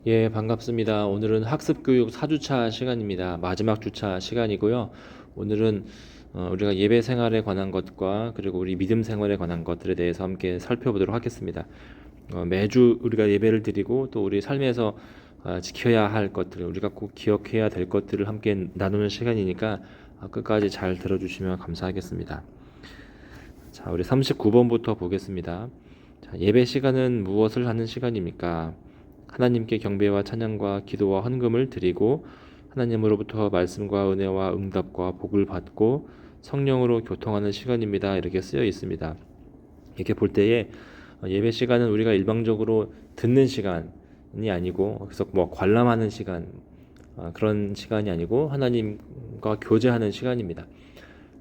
예, 반갑습니다. 오늘은 학습교육 4주차 시간입니다. 마지막 주차 시간이고요. 오늘은 우리가 예배 생활에 관한 것과 그리고 우리 믿음 생활에 관한 것들에 대해서 함께 살펴보도록 하겠습니다. 매주 우리가 예배를 드리고 또 우리 삶에서 지켜야 할 것들, 우리가 꼭 기억해야 될 것들을 함께 나누는 시간이니까 끝까지 잘 들어주시면 감사하겠습니다. 자, 우리 39번부터 보겠습니다. 자, 예배 시간은 무엇을 하는 시간입니까? 하나님께 경배와 찬양과 기도와 헌금을 드리고 하나님으로부터 말씀과 은혜와 응답과 복을 받고 성령으로 교통하는 시간입니다. 이렇게 쓰여 있습니다. 이렇게 볼 때에 예배 시간은 우리가 일방적으로 듣는 시간이 아니고 그래서 뭐 관람하는 시간 그런 시간이 아니고 하나님과 교제하는 시간입니다.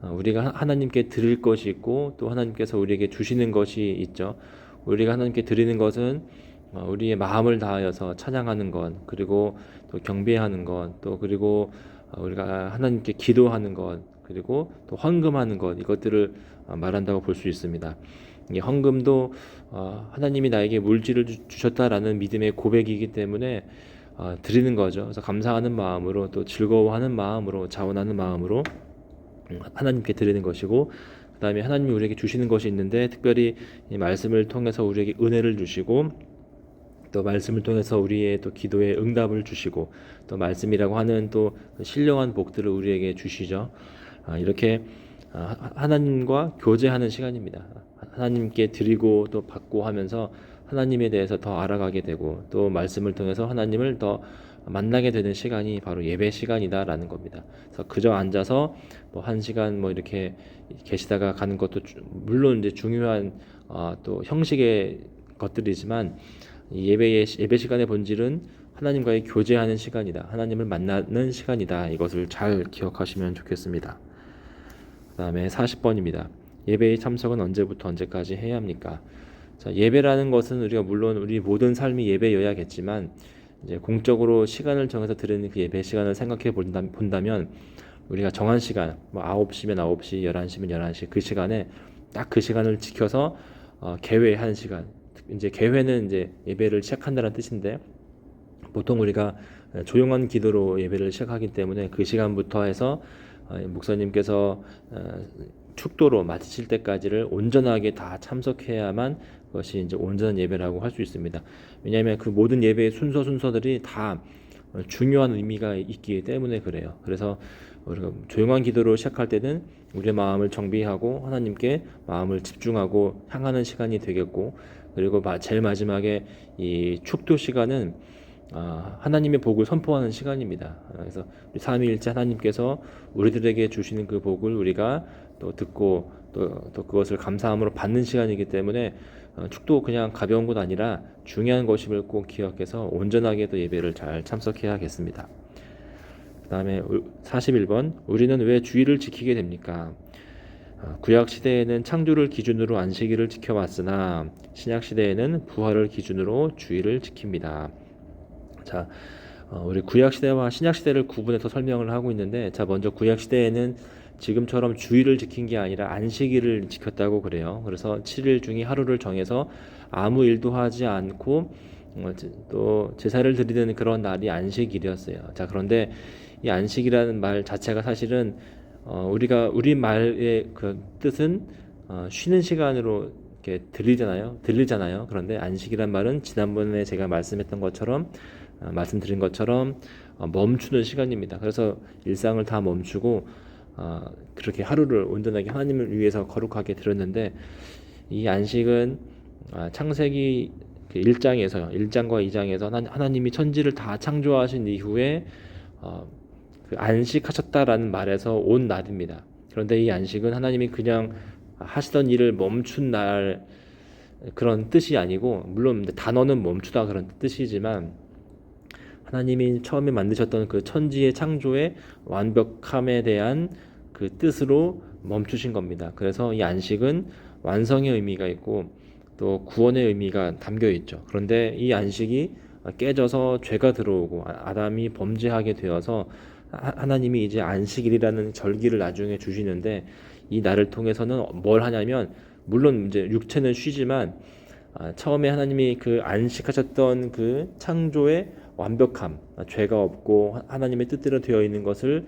우리가 하나님께 드릴 것이 있고 또 하나님께서 우리에게 주시는 것이 있죠. 우리가 하나님께 드리는 것은 우리의 마음을 다하여서 찬양하는 것, 그리고 또 경배하는 것, 또 그리고 우리가 하나님께 기도하는 것, 그리고 또 헌금하는 것, 이것들을 말한다고 볼 수 있습니다. 이 헌금도 하나님이 나에게 물질을 주셨다라는 믿음의 고백이기 때문에 드리는 거죠. 그래서 감사하는 마음으로 또 즐거워하는 마음으로 자원하는 마음으로 하나님께 드리는 것이고, 그 다음에 하나님이 우리에게 주시는 것이 있는데 특별히 이 말씀을 통해서 우리에게 은혜를 주시고 또 말씀을 통해서 우리의 또 기도에 응답을 주시고 또 말씀이라고 하는 또 신령한 복들을 우리에게 주시죠. 이렇게 하나님과 교제하는 시간입니다. 하나님께 드리고 또 받고 하면서 하나님에 대해서 더 알아가게 되고 또 말씀을 통해서 하나님을 더 만나게 되는 시간이 바로 예배 시간이다라는 겁니다. 그래서 그저 앉아서 뭐 1시간 뭐 이렇게 계시다가 가는 것도 물론 이제 중요한 또 형식의 것들이지만 예배 시간의 본질은 하나님과의 교제하는 시간이다. 하나님을 만나는 시간이다. 이것을 잘 기억하시면 좋겠습니다. 그 다음에 40번입니다. 예배의 참석은 언제부터 언제까지 해야 합니까? 자, 예배라는 것은 우리가 물론 우리 모든 삶이 예배여야겠지만 이제 공적으로 시간을 정해서 드리는 그 예배 시간을 생각해 본다면 우리가 정한 시간, 뭐 9시면 9시, 11시면 11시 그 시간에 딱 그 시간을 지켜서 개회하는 시간. 이제 개회는 이제 예배를 시작한다는 뜻인데 보통 우리가 조용한 기도로 예배를 시작하기 때문에 그 시간부터 해서 목사님께서 축도로 마치실 때까지를 온전하게 다 참석해야만 그것이 이제 온전한 예배라고 할 수 있습니다. 왜냐하면 그 모든 예배의 순서들이 다 중요한 의미가 있기 때문에 그래요. 그래서 우리가 조용한 기도로 시작할 때는 우리의 마음을 정비하고 하나님께 마음을 집중하고 향하는 시간이 되겠고, 그리고 제일 마지막에 이 축도 시간은 하나님의 복을 선포하는 시간입니다. 그래서 삼위일체 하나님께서 우리들에게 주시는 그 복을 우리가 또 듣고 또 그것을 감사함으로 받는 시간이기 때문에 축도 그냥 가벼운 것 아니라 중요한 것임을 꼭 기억해서 온전하게 또 예배를 잘 참석해야겠습니다. 그 다음에 41번 우리는 왜 주일을 지키게 됩니까? 구약 시대에는 창조를 기준으로 안식일을 지켜왔으나 신약 시대에는 부활을 기준으로 주일을 지킵니다. 자, 우리 구약 시대와 신약 시대를 구분해서 설명을 하고 있는데, 자 먼저 구약 시대에는 지금처럼 주일을 지킨 게 아니라 안식일을 지켰다고 그래요. 그래서 7일 중에 하루를 정해서 아무 일도 하지 않고 또 제사를 드리는 그런 날이 안식일이었어요. 자, 그런데 이 안식이라는 말 자체가 사실은 우리가 우리 말의 그 뜻은 쉬는 시간으로 이렇게 들리잖아요. 그런데 안식이란 말은 지난번에 제가 말씀드린 것처럼 멈추는 시간입니다. 그래서 일상을 다 멈추고 그렇게 하루를 온전하게 하나님을 위해서 거룩하게 드렸는데, 이 안식은 창세기 1장과 2장에서 하나님이 천지를 다 창조하신 이후에 그 안식하셨다라는 말에서 온 날입니다. 그런데 이 안식은 하나님이 그냥 하시던 일을 멈춘 날 그런 뜻이 아니고, 물론 단어는 멈추다 그런 뜻이지만 하나님이 처음에 만드셨던 그 천지의 창조의 완벽함에 대한 그 뜻으로 멈추신 겁니다. 그래서 이 안식은 완성의 의미가 있고 또 구원의 의미가 담겨 있죠. 그런데 이 안식이 깨져서 죄가 들어오고 아담이 범죄하게 되어서 하나님이 이제 안식일이라는 절기를 나중에 주시는데, 이 날을 통해서는 뭘 하냐면 물론 이제 육체는 쉬지만 처음에 하나님이 그 안식하셨던 그 창조의 완벽함, 죄가 없고 하나님의 뜻대로 되어 있는 것을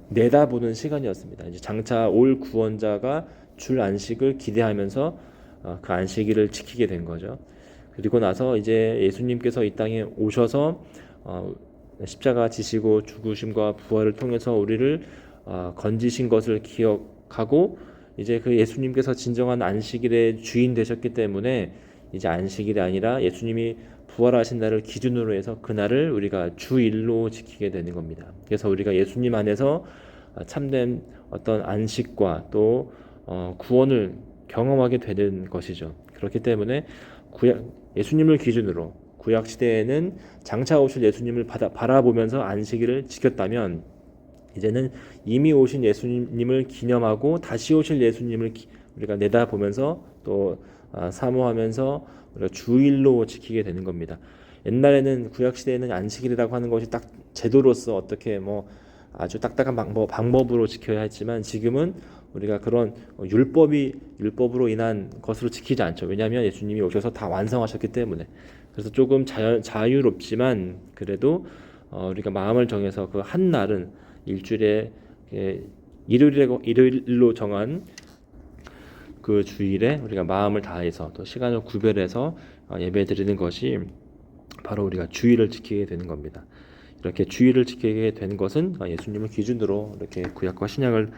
내다보는 시간이었습니다. 이제 장차 올 구원자가 줄 안식을 기대하면서 그 안식일을 지키게 된 거죠. 그리고 나서 이제 예수님께서 이 땅에 오셔서 십자가 지시고 죽으심과 부활을 통해서 우리를 건지신 것을 기억하고 이제 그 예수님께서 진정한 안식일의 주인 되셨기 때문에 이제 안식일이 아니라 예수님이 부활하신 날을 기준으로 해서 그날을 우리가 주일로 지키게 되는 겁니다. 그래서 우리가 예수님 안에서 참된 어떤 안식과 또 구원을 경험하게 되는 것이죠. 그렇기 때문에 예수님을 기준으로 구약 시대에는 장차 오실 예수님을 바라보면서 안식일을 지켰다면 이제는 이미 오신 예수님을 기념하고 다시 오실 예수님을 우리가 내다보면서 또 사모하면서 우리가 주일로 지키게 되는 겁니다. 옛날에는 구약 시대에는 안식일이라고 하는 것이 딱 제도로서 어떻게 뭐 아주 딱딱한 방법으로 지켜야 했지만 지금은 우리가 그런 율법으로 인한 것으로 지키지 않죠. 왜냐하면 예수님이 오셔서 다 완성하셨기 때문에. 그래서 조금 자유롭지만 그래도 우리가 마음을 정해서 그 한 날은 일주일에 일요일로 정한 그 주일에 우리가 마음을 다해서 또 시간을 구별해서 예배 드리는 것이 바로 우리가 주일을 지키게 되는 겁니다. 이렇게 주일을 지키게 된 것은 예수님을 기준으로 이렇게 구약과 신약을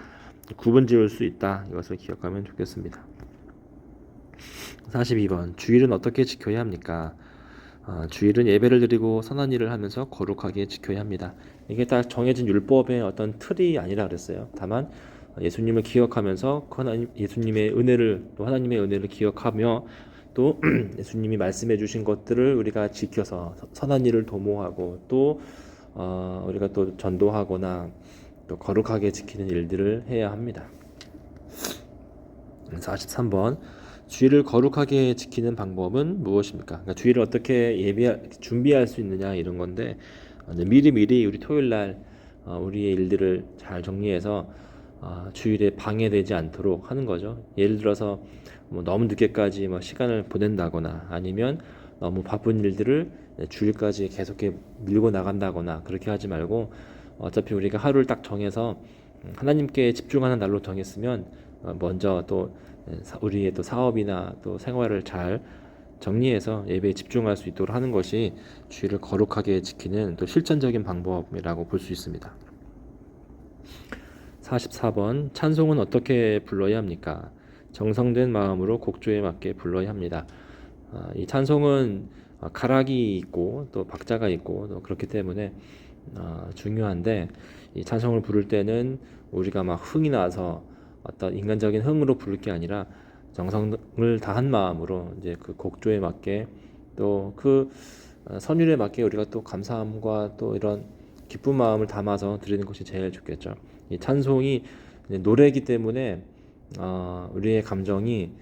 구분지을 수 있다. 이것을 기억하면 좋겠습니다. 42번 주일은 어떻게 지켜야 합니까? 주일은 예배를 드리고 선한 일을 하면서 거룩하게 지켜야 합니다. 이게 딱 정해진 율법의 어떤 틀이 아니라 그랬어요. 다만 예수님을 기억하면서 예수님의 은혜를 또 하나님의 은혜를 기억하며 또 예수님이 말씀해 주신 것들을 우리가 지켜서 선한 일을 도모하고 또 우리가 또 전도하거나 또 거룩하게 지키는 일들을 해야 합니다. 43번 주일을 거룩하게 지키는 방법은 무엇입니까? 그러니까 주일을 어떻게 준비할 수 있느냐 이런 건데 미리 우리 토요일 날 우리의 일들을 잘 정리해서 주일에 방해되지 않도록 하는 거죠. 예를 들어서 뭐 너무 늦게까지 시간을 보낸다거나 아니면 너무 바쁜 일들을 주일까지 계속 밀고 나간다거나 그렇게 하지 말고 어차피 우리가 하루를 딱 정해서 하나님께 집중하는 날로 정했으면 먼저 또 우리의 또 사업이나 또 생활을 잘 정리해서 예배에 집중할 수 있도록 하는 것이 주일을 거룩하게 지키는 또 실천적인 방법이라고 볼 수 있습니다. 44번 찬송은 어떻게 불러야 합니까? 정성된 마음으로 곡조에 맞게 불러야 합니다. 이 찬송은 가락이 있고 또 박자가 있고 또 그렇기 때문에 중요한데 이 찬송을 부를 때는 우리가 막 흥이 나서 어떤 인간적인 흥으로 부를 게 아니라 정성을 다한 마음으로 이제 그 곡조에 맞게 또 그 선율에 맞게 우리가 또 감사함과 또 이런 기쁜 마음을 담아서 드리는 것이 제일 좋겠죠. 이 찬송이 노래이기 때문에 우리의 감정이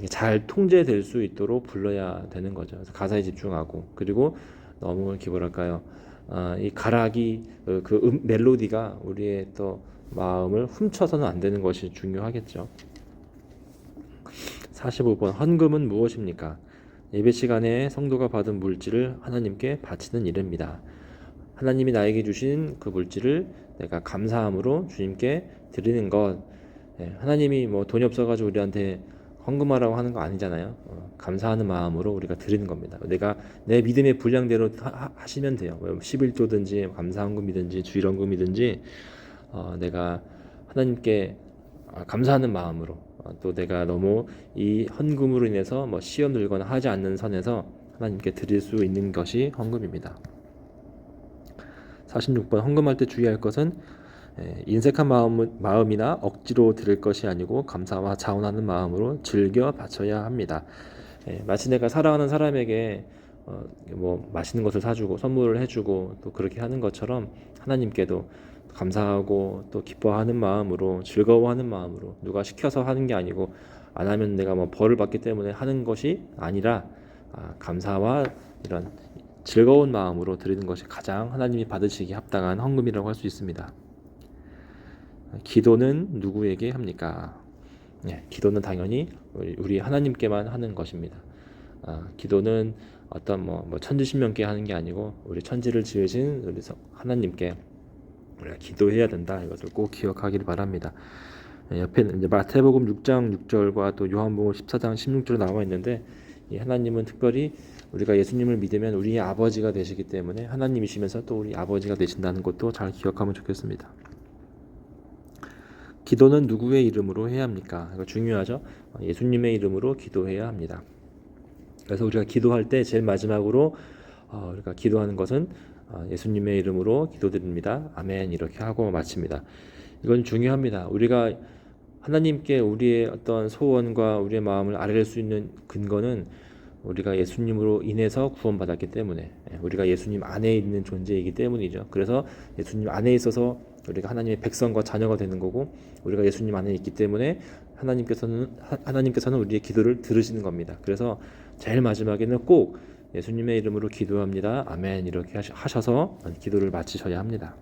잘 통제될 수 있도록 불러야 되는 거죠. 그래서 가사에 집중하고 그리고 너무 이렇게 뭐랄까요? 이 가락이 멜로디가 우리의 또 마음을 훔쳐서는 안 되는 것이 중요하겠죠. 45번 헌금은 무엇입니까? 예배 시간에 성도가 받은 물질을 하나님께 바치는 일입니다. 하나님이 나에게 주신 그 물질을 내가 감사함으로 주님께 드리는 것. 하나님이 뭐 돈이 없어가지고 우리한테 헌금하라고 하는 거 아니잖아요. 감사하는 마음으로 우리가 드리는 겁니다. 내가 내 믿음의 분량대로 하시면 돼요. 11조든지 감사헌금이든지 주일헌금이든지 내가 하나님께 감사하는 마음으로 또 내가 너무 이 헌금으로 인해서 시험 들거나 하지 않는 선에서 하나님께 드릴 수 있는 것이 헌금입니다. 46번 헌금할 때 주의할 것은 인색한 마음이나 억지로 드릴 것이 아니고 감사와 자원하는 마음으로 즐겨 바쳐야 합니다. 마치 내가 사랑하는 사람에게 맛있는 것을 사주고 선물을 해주고 또 그렇게 하는 것처럼 하나님께도 감사하고 또 기뻐하는 마음으로 즐거워하는 마음으로 누가 시켜서 하는 게 아니고 안 하면 내가 벌을 받기 때문에 하는 것이 아니라 감사와 이런 즐거운 마음으로 드리는 것이 가장 하나님이 받으시기에 합당한 헌금이라고 할 수 있습니다. 기도는 누구에게 합니까? 기도는 당연히 우리 하나님께만 하는 것입니다. 기도는 어떤 천지신명께 하는 게 아니고 우리 천지를 지으신 우리 하나님께 우리가 기도해야 된다. 이것을 꼭 기억하기를 바랍니다. 옆에는 이제 마태복음 6장 6절과 또 요한복음 14장 16절 나와 있는데, 이 하나님은 특별히 우리가 예수님을 믿으면 우리의 아버지가 되시기 때문에 하나님이시면서 또 우리 아버지가 되신다는 것도 잘 기억하면 좋겠습니다. 기도는 누구의 이름으로 해야 합니까? 이거 중요하죠. 예수님의 이름으로 기도해야 합니다. 그래서 우리가 기도할 때 제일 마지막으로 우리가 기도하는 것은 예수님의 이름으로 기도드립니다. 아멘, 이렇게 하고 마칩니다. 이건 중요합니다. 우리가 하나님께 우리의 어떤 소원과 우리의 마음을 아뢰릴 수 있는 근거는 우리가 예수님으로 인해서 구원받았기 때문에, 우리가 예수님 안에 있는 존재이기 때문이죠. 그래서 예수님 안에 있어서 우리가 하나님의 백성과 자녀가 되는 거고, 우리가 예수님 안에 있기 때문에 하나님께서는 우리의 기도를 들으시는 겁니다. 그래서 제일 마지막에는 꼭 예수님의 이름으로 기도합니다. 아멘, 이렇게 하셔서 기도를 마치셔야 합니다.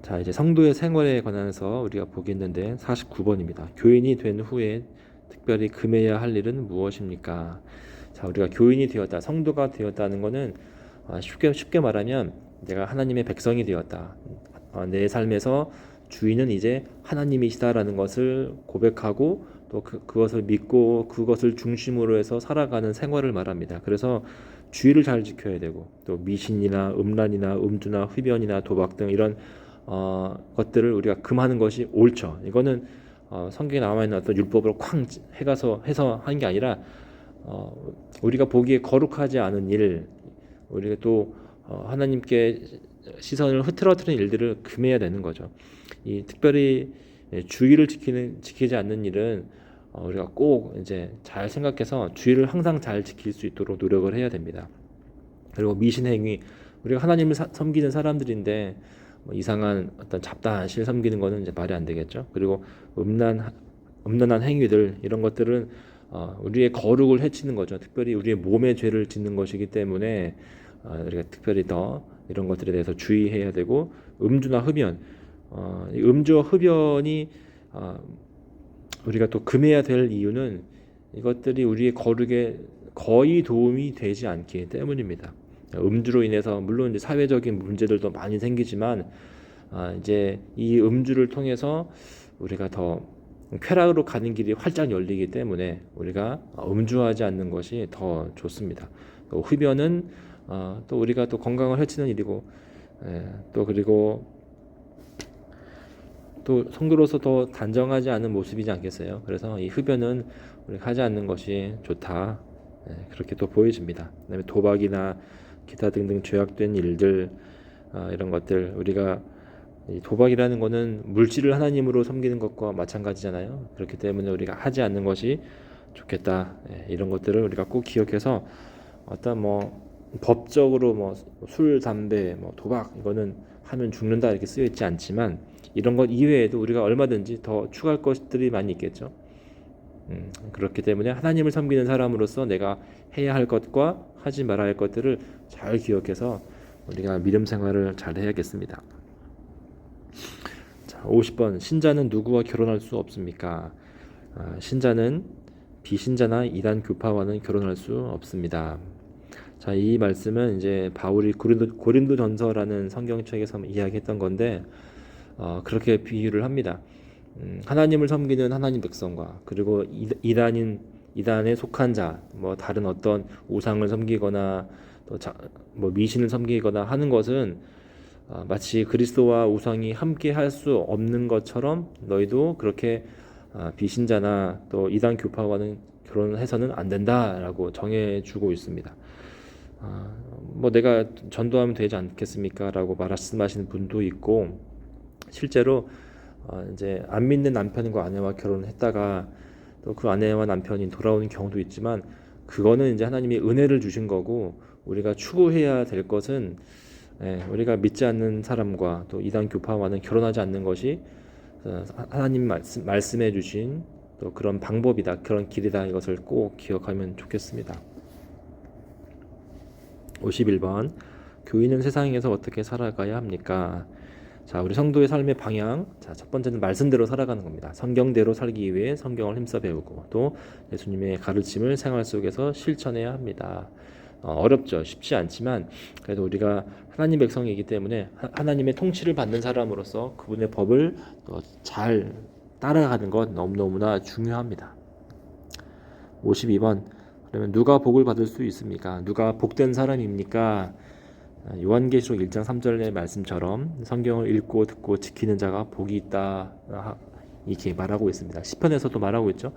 자, 이제 성도의 생활에 관해서 우리가 보겠는데 49번입니다. 교인이 된 후에 특별히 금해야 할 일은 무엇입니까? 자, 우리가 교인이 되었다, 성도가 되었다는 것은 쉽게 말하면 내가 하나님의 백성이 되었다. 내 삶에서 주인은 이제 하나님이시다라는 것을 고백하고 또 그것을 믿고 그것을 중심으로 해서 살아가는 생활을 말합니다. 그래서 주의를 잘 지켜야 되고, 또 미신이나 음란이나 음주나 흡연이나 도박 등 이런 것들을 우리가 금하는 것이 옳죠. 이거는 성경에 나와 있는 어떤 율법을 쾅 해서 하는 게 아니라 우리가 보기에 거룩하지 않은 일, 우리가 또 하나님께 시선을 흐트러뜨리는 일들을 금해야 되는 거죠. 이 특별히 주의를 지키지 않는 일은 우리가 꼭 이제 잘 생각해서 주의를 항상 잘 지킬 수 있도록 노력을 해야 됩니다. 그리고 미신행위, 우리가 하나님을 섬기는 사람들인데 이상한 어떤 잡다한 실 섬기는 거는 이제 말이 안 되겠죠. 그리고 음란한 행위들, 이런 것들은 우리의 거룩을 해치는 거죠. 특별히 우리의 몸에 죄를 짓는 것이기 때문에 우리가 특별히 더 이런 것들에 대해서 주의해야 되고, 음주나 흡연, 음주와 흡연이 우리가 또 금해야 될 이유는 이것들이 우리의 거룩에 거의 도움이 되지 않기 때문입니다. 음주로 인해서 물론 이제 사회적인 문제들도 많이 생기지만 이제 이 음주를 통해서 우리가 더 쾌락으로 가는 길이 활짝 열리기 때문에 우리가 음주하지 않는 것이 더 좋습니다. 또 흡연은 또 우리가 또 건강을 해치는 일이고, 또 그리고 또 성도로서 더 단정하지 않은 모습이지 않겠어요. 그래서 이 흡연은 우리가 하지 않는 것이 좋다, 그렇게 또 보여집니다. 그다음에 도박이나 기타 등등 죄악된 일들, 이런 것들, 우리가 이 도박이라는 것은 물질을 하나님으로 섬기는 것과 마찬가지잖아요. 그렇기 때문에 우리가 하지 않는 것이 좋겠다. 이런 것들을 우리가 꼭 기억해서 어떤 법적으로 술, 담배, 도박, 이거는 하면 죽는다 이렇게 쓰여 있지 않지만, 이런 것 이외에도 우리가 얼마든지 더 추가할 것들이 많이 있겠죠. 그렇기 때문에 하나님을 섬기는 사람으로서 내가 해야 할 것과 하지 말아야 할 것들을 잘 기억해서 우리가 믿음 생활을 잘 해야겠습니다. 자, 50번, 신자는 누구와 결혼할 수 없습니까? 신자는 비신자나 이단 교파와는 결혼할 수 없습니다. 자, 이 말씀은 이제 바울이 고린도전서라는 성경책에서 이야기했던 건데, 그렇게 비유를 합니다. 하나님을 섬기는 하나님 백성과, 그리고 이단에 속한 자, 다른 어떤 우상을 섬기거나 또 미신을 섬기거나 하는 것은 마치 그리스도와 우상이 함께 할 수 없는 것처럼 너희도 그렇게 비신자나 또 이단 교파와는 결혼을 해서는 안 된다라고 정해주고 있습니다. 내가 전도하면 되지 않겠습니까? 라고 말씀하시는 분도 있고, 실제로 이제 안 믿는 남편과 아내와 결혼을 했다가 또 그 아내와 남편이 돌아오는 경우도 있지만, 그거는 이제 하나님이 은혜를 주신 거고, 우리가 추구해야 될 것은 우리가 믿지 않는 사람과 또 이단 교파와는 결혼하지 않는 것이 하나님 말씀해 주신 또 그런 방법이다, 그런 길이다, 이것을 꼭 기억하면 좋겠습니다. 51번, 교인은 세상에서 어떻게 살아가야 합니까? 자, 우리 성도의 삶의 방향. 자, 첫 번째는 말씀대로 살아가는 겁니다. 성경대로 살기 위해 성경을 힘써 배우고 또 예수님의 가르침을 생활 속에서 실천해야 합니다. 어렵죠. 쉽지 않지만 그래도 우리가 하나님 백성이기 때문에 하나님의 통치를 받는 사람으로서 그분의 법을 잘 따라가는 것 너무너무나 중요합니다. 52번. 그러면 누가 복을 받을 수 있습니까? 누가 복된 사람입니까? 요한계시록 1장 3절의 말씀처럼 성경을 읽고 듣고 지키는 자가 복이 있다 이렇게 말하고 있습니다. 시편에서도 말하고 있죠.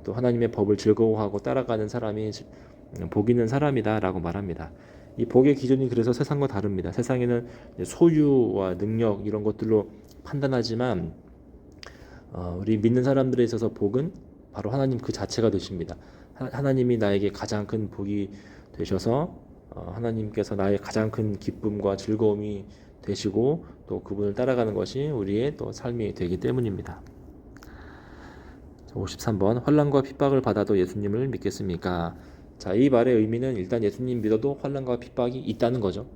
또 하나님의 법을 즐거워하고 따라가는 사람이 복 있는 사람이다 라고 말합니다. 이 복의 기준이 그래서 세상과 다릅니다. 세상에는 소유와 능력 이런 것들로 판단하지만 우리 믿는 사람들에 있어서 복은 바로 하나님 그 자체가 되십니다. 하나님이 나에게 가장 큰 복이 되셔서 하나님께서 나의 가장 큰 기쁨과 즐거움이 되시고 또 그분을 따라가는 것이 우리의 또 삶이 되기 때문입니다. 53번. 환난과 핍박을 받아도 예수님을 믿겠습니까? 자, 이 말의 의미는 일단 예수님 믿어도 환난과 핍박이 있다는 거죠.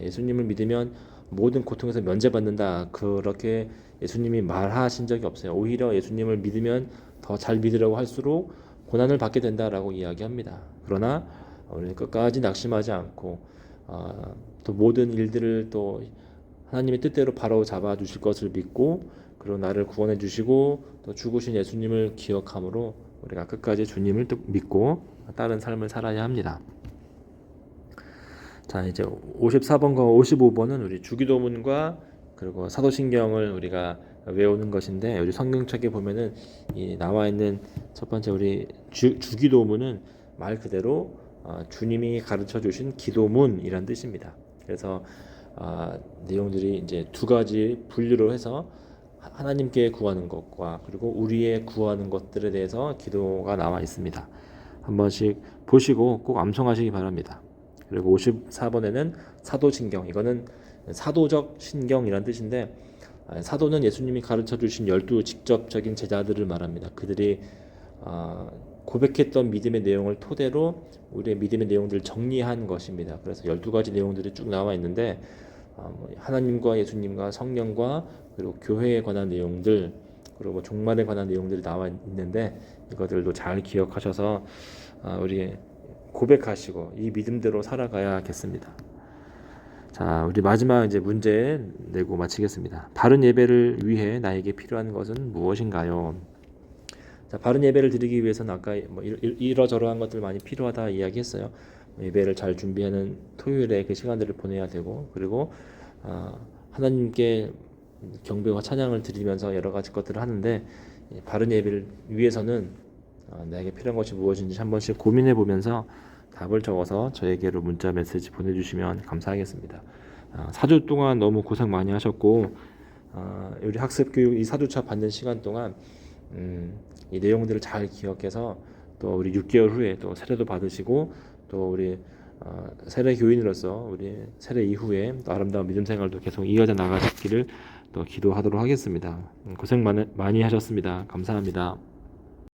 예수님을 믿으면 모든 고통에서 면제받는다 그렇게 예수님이 말하신 적이 없어요. 오히려 예수님을 믿으면 더 잘 믿으려고 할수록 고난을 받게 된다라고 이야기합니다. 그러나 우리는 끝까지 낙심하지 않고 또 모든 일들을 또 하나님의 뜻대로 바로 잡아 주실 것을 믿고 그리고 나를 구원해 주시고 또 죽으신 예수님을 기억함으로 우리가 끝까지 주님을 믿고 다른 삶을 살아야 합니다. 자, 이제 54번과 55번은 우리 주기도문과 그리고 사도신경을 우리가 외우는 것인데 우리 성경책에 보면은 이 나와 있는 첫 번째 우리 주기도문은 말 그대로 주님이 가르쳐 주신 기도문이란 뜻입니다. 그래서 내용들이 이제 두 가지 분류로 해서 하나님께 구하는 것과 그리고 우리의 구하는 것들에 대해서 기도가 나와 있습니다. 한 번씩 보시고 꼭 암송하시기 바랍니다. 그리고 54번에는 사도신경, 이거는 사도적 신경이란 뜻인데 사도는 예수님이 가르쳐 주신 12 직접적인 제자들을 말합니다. 그들이 고백했던 믿음의 내용을 토대로 우리의 믿음의 내용들을 정리한 것입니다. 그래서 12가지 내용들이 쭉 나와 있는데 하나님과 예수님과 성령과 그리고 교회에 관한 내용들 그리고 종말에 관한 내용들이 나와 있는데 이것들도 잘 기억하셔서 우리 고백하시고 이 믿음대로 살아가야겠습니다. 자, 우리 마지막 이제 문제 내고 마치겠습니다. 바른 예배를 위해 나에게 필요한 것은 무엇인가요? 자, 바른 예배를 드리기 위해서는 아까 이러저러한 것들 많이 필요하다 이야기했어요. 예배를 잘 준비하는 토요일에 그 시간들을 보내야 되고 그리고 하나님께 경배와 찬양을 드리면서 여러 가지 것들을 하는데 바른 예배를 위해서는 나에게 필요한 것이 무엇인지 한 번씩 고민해 보면서 답을 적어서 저에게로 문자 메시지 보내주시면 감사하겠습니다. 4주 동안 너무 고생 많이 하셨고 우리 학습교육 이 4주차 받는 시간 동안 이 내용들을 잘 기억해서 또 우리 6개월 후에 또 세례도 받으시고 또 우리 세례 교인으로서 우리 세례 이후에 또 아름다운 믿음 생활도 계속 이어져 나가시기를 또 기도하도록 하겠습니다. 고생 많이 하셨습니다. 감사합니다.